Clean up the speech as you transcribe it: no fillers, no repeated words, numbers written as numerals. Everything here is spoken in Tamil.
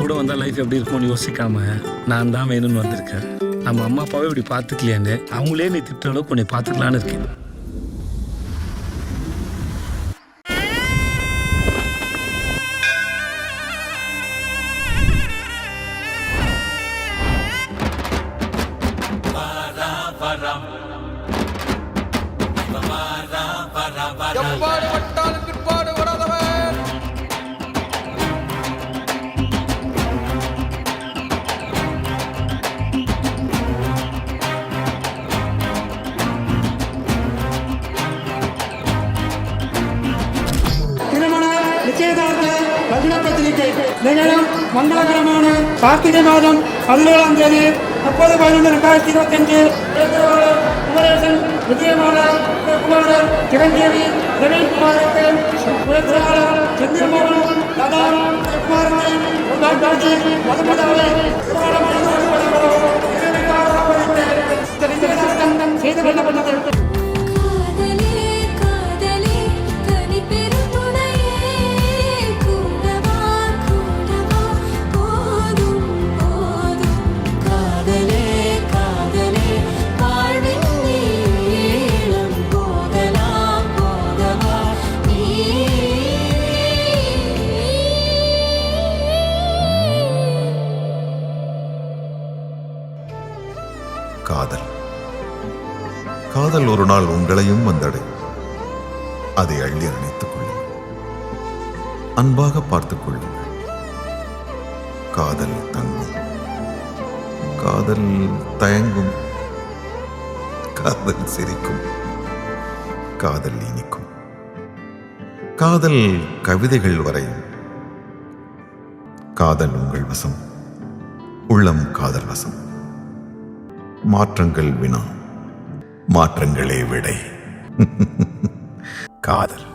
கூட வந்தால் லைஃப் எப்படி இருக்கும்னு யோசிக்காம நான் தான் வேணும்னு வந்திருக்கேன். நம்ம அம்மா அப்பாவே இப்படி பார்த்துக்கலையான்னு அவங்களே நீ திட்டுற அளவுக்கு உன்னை பார்த்துக்கலான்னு இருக்கேன். நிகழும் மங்களகரமான கார்த்திகை மாதம் 17ஆம் தேதி 30/11/2025 குமரேசன், விஜயமாலா, குமாரன், சிரஞ்சீவி, ரவீன்குமாருக்கு புரட்சியாளர் சந்திரமோகன், லதா, குமாரன், செய்து கொள்ளப்பட்டது. காதல் காதல் ஒரு நாள் உங்களையும் வந்தடை. அதை அள்ளி அணைத்துக் கொள்ளுங்கள், அன்பாக பார்த்துக் கொள்ளுங்கள். காதல் தங்கும், காதல் தயங்கும், காதல் சிரிக்கும், காதல் இனிக்கும், காதல் கவிதைகள் வரையும். காதல் உங்கள் வசம், உள்ளம் காதல் வசம். மாற்றங்கள் வினா, மாற்றங்களே விடை. காதல்.